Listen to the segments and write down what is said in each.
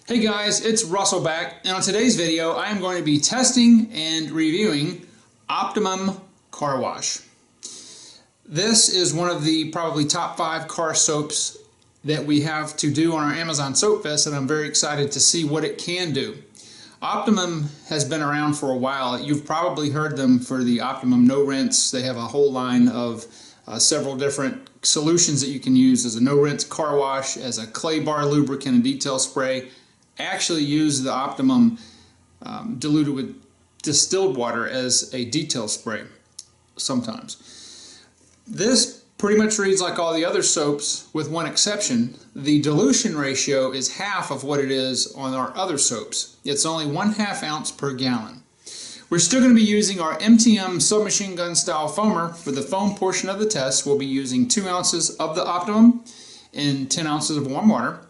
Hey guys, it's Russell back, and on today's video I am going to be testing and reviewing Optimum Car Wash. This is one of the probably top 5 car soaps that we have to do on our Amazon Soap Fest, and I'm very excited to see what it can do. Optimum has been around for a while. You've probably heard them for the Optimum No Rinse. They have a whole line of several different solutions that you can use as a no rinse car wash, as a clay bar lubricant and detail spray. I actually use the Optimum diluted with distilled water as a detail spray sometimes. This pretty much reads like all the other soaps with one exception. The dilution ratio is half of what it is on our other soaps. It's only 1/2 ounce per gallon. We're still going to be using our MTM submachine gun style foamer. For the foam portion of the test, we'll be using 2 ounces of the Optimum in 10 ounces of warm water.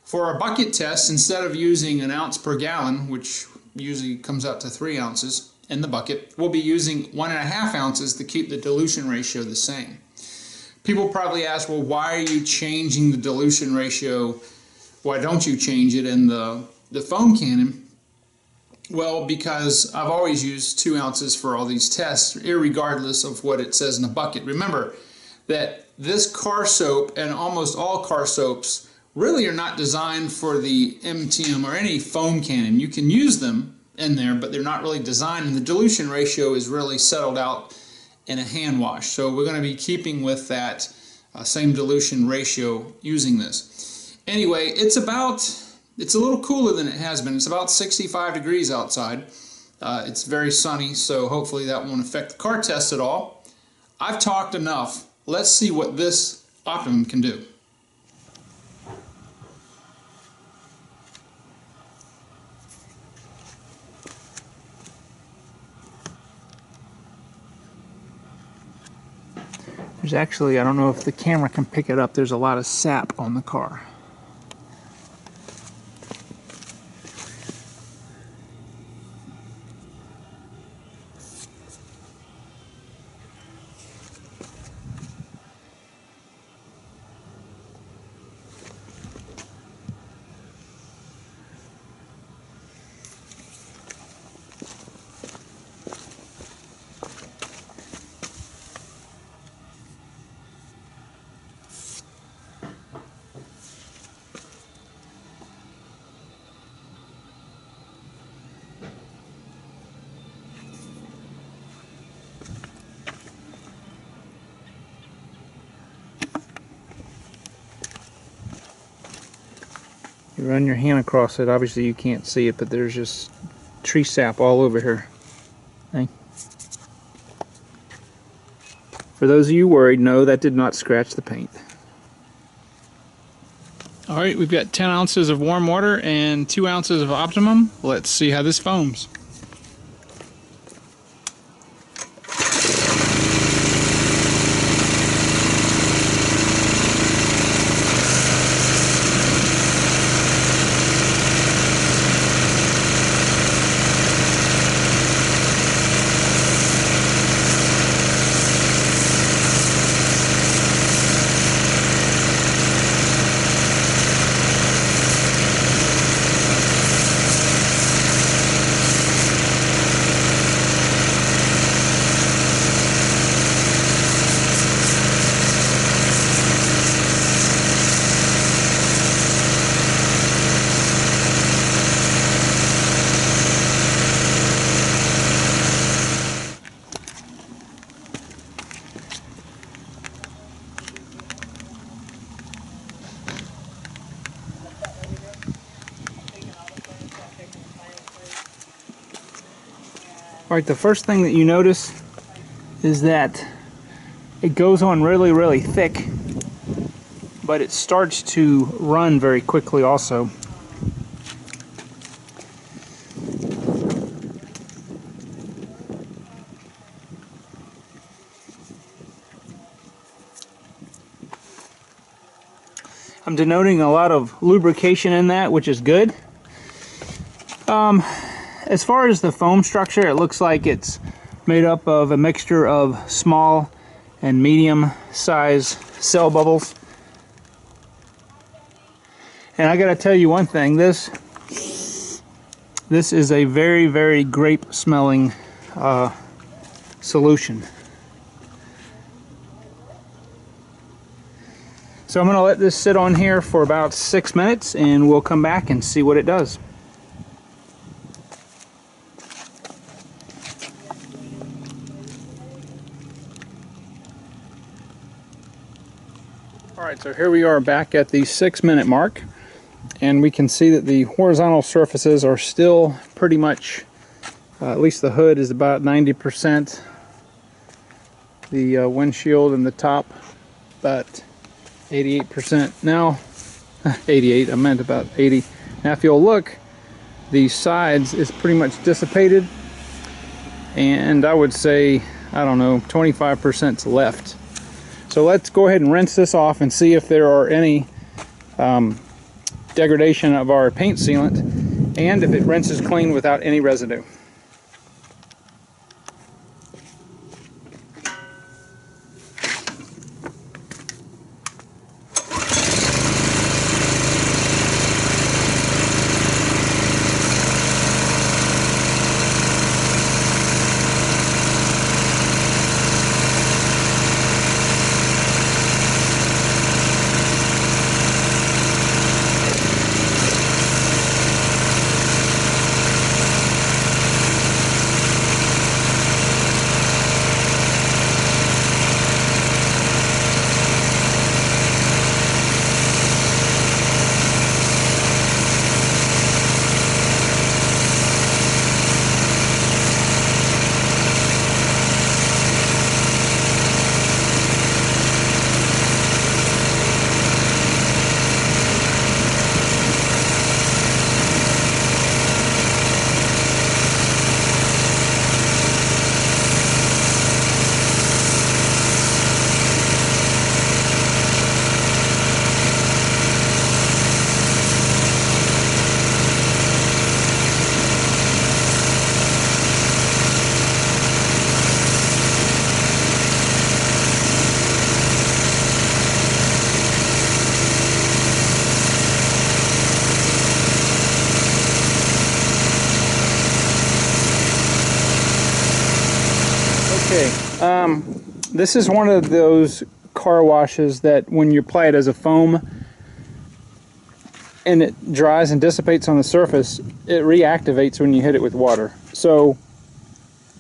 For our bucket test, instead of using 1 ounce per gallon, which usually comes out to 3 ounces in the bucket, we'll be using 1.5 ounces to keep the dilution ratio the same. People probably ask, well, why are you changing the dilution ratio? Why don't you change it in the foam cannon? Well, because I've always used 2 ounces for all these tests, irregardless of what it says in the bucket. Remember that this car soap and almost all car soaps really are not designed for the MTM or any foam cannon. You can use them in there, but they're not really designed, and the dilution ratio is really settled out in a hand wash. So we're going to be keeping with that same dilution ratio using this. Anyway, it's a little cooler than it has been. It's about 65 degrees outside. It's very sunny, so hopefully that won't affect the car test at all. I've talked enough. Let's see what this Optimum can do. There's actually, I don't know if the camera can pick it up, there's a lot of sap on the car. You run your hand across it, obviously you can't see it, but there's just tree sap all over here. Okay. For those of you worried, no, that did not scratch the paint. Alright, we've got 10 ounces of warm water and 2 ounces of Optimum. Let's see how this foams. Alright, the first thing that you notice is that it goes on really, really thick, but it starts to run very quickly also. I'm denoting a lot of lubrication in that, which is good. As far as the foam structure, it looks like it's made up of a mixture of small and medium size cell bubbles. And I gotta tell you one thing, this This is a very, very grape smelling solution. So I'm going to let this sit on here for about 6 minutes and we'll come back and see what it does. Alright, so here we are back at the 6-minute mark, and we can see that the horizontal surfaces are still pretty much, at least the hood is about 90%, the windshield and the top about 88%. Now, 88, I meant about 80. Now if you'll look, the sides is pretty much dissipated, and I would say, I don't know, 25%'s left. So let's go ahead and rinse this off and see if there are any degradation of our paint sealant and if it rinses clean without any residue. Okay, this is one of those car washes that when you apply it as a foam and it dries and dissipates on the surface, it reactivates when you hit it with water. So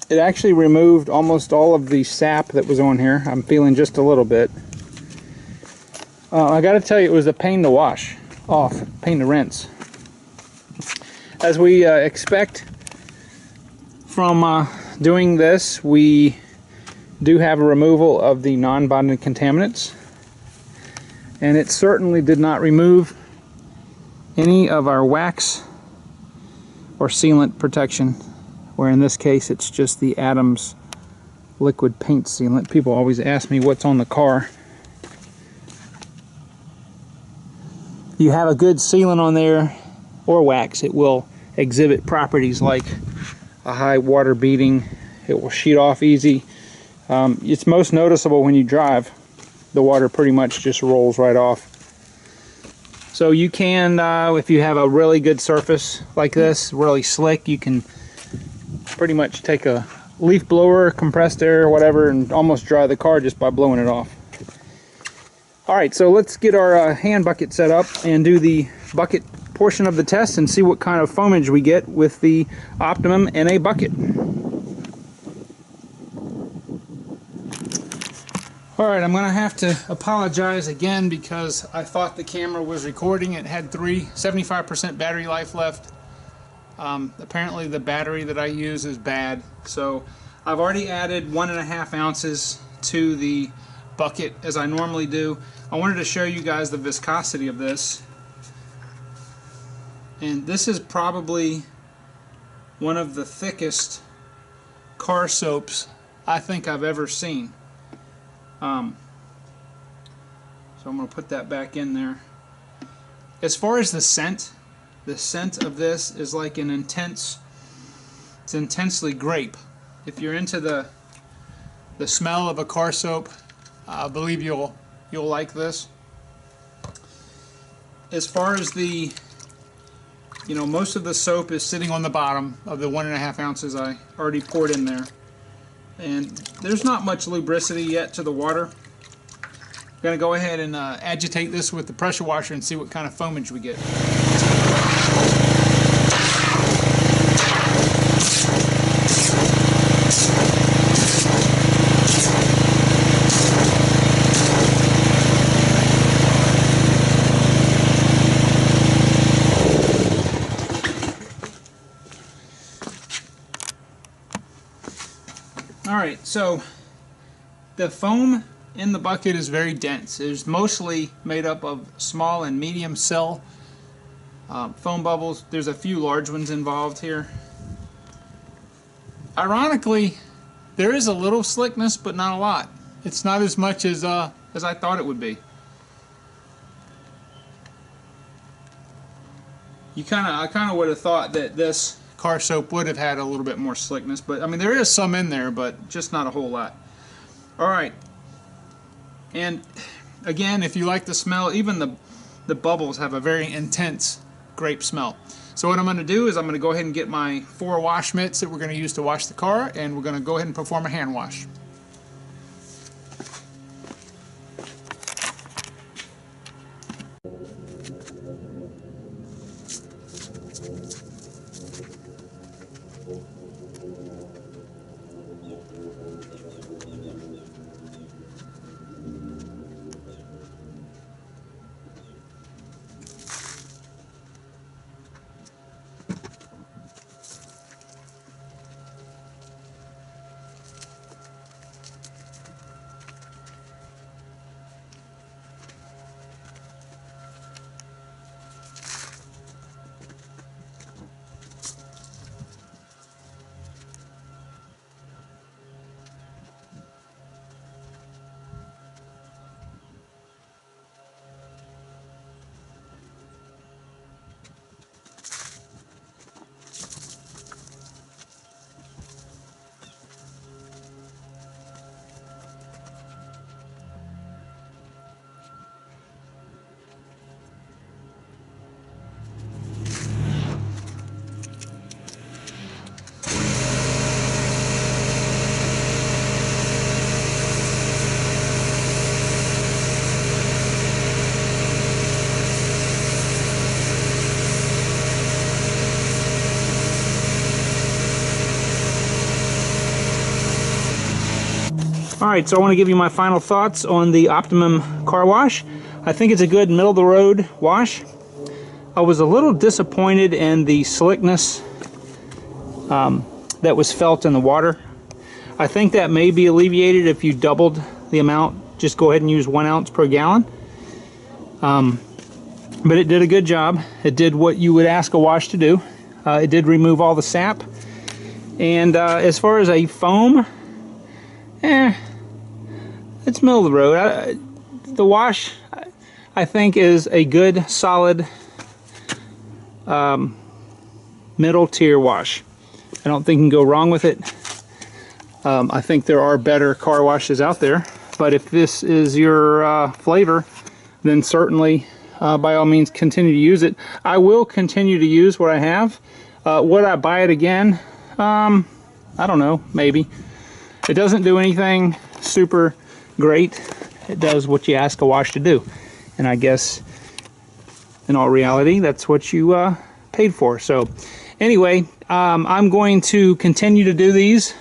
it actually removed almost all of the sap that was on here. I'm feeling just a little bit. I gotta tell you, it was a pain to wash off, pain to rinse. As we expect from doing this, we do have a removal of the non-bonded contaminants, and it certainly did not remove any of our wax or sealant protection, where in this case it's just the Adams liquid paint sealant. People always ask me what's on the car. You have a good sealant on there or wax, it will exhibit properties like a high water beading. It will sheet off easy. It's most noticeable when you drive. The water pretty much just rolls right off. So you can, if you have a really good surface like this, really slick, you can pretty much take a leaf blower, compressed air, whatever, and almost dry the car just by blowing it off. Alright, so let's get our hand bucket set up and do the bucket portion of the test and see what kind of foamage we get with the Optimum in a bucket. Alright, I'm going to have to apologize again because I thought the camera was recording. It had 75% battery life left. Apparently the battery that I use is bad. So I've already added 1.5 ounces to the bucket as I normally do. I wanted to show you guys the viscosity of this. And this is probably one of the thickest car soaps I think I've ever seen. So I'm going to put that back in there. As far as the scent of this is like an intense, it's intensely grape. If you're into the smell of a car soap, I believe you'll like this. As far as the You know, most of the soap is sitting on the bottom of the 1.5 ounces I already poured in there. And there's not much lubricity yet to the water. I'm going to go ahead and agitate this with the pressure washer and see what kind of foamage we get. Alright, so the foam in the bucket is very dense. It's mostly made up of small and medium cell foam bubbles. There's a few large ones involved here. Ironically, there is a little slickness, but not a lot. It's not as much as I thought it would be. I kind of would have thought that this car soap would have had a little bit more slickness, but I mean there is some in there, but just not a whole lot. Alright, and again, if you like the smell, even the bubbles have a very intense grape smell. So what I'm going to do is I'm going to go ahead and get my 4 wash mitts that we're going to use to wash the car, and we're going to go ahead and perform a hand wash. Alright, so I want to give you my final thoughts on the Optimum car wash. I think it's a good middle-of-the-road wash. I was a little disappointed in the slickness that was felt in the water. I think that may be alleviated if you doubled the amount. Just go ahead and use 1 ounce per gallon. But it did a good job. It did what you would ask a wash to do. It did remove all the sap. And as far as a foam, it's middle of the road. The wash, I think, is a good, solid middle tier wash. I don't think you can go wrong with it. I think there are better car washes out there, but if this is your flavor, then certainly by all means continue to use it. I will continue to use what I have. Would I buy it again? I don't know, maybe. It doesn't do anything super great. It does what you ask a wash to do, and I guess in all reality that's what you paid for. So anyway, I'm going to continue to do these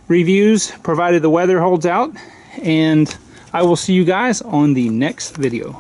reviews provided the weather holds out, and I will see you guys on the next video.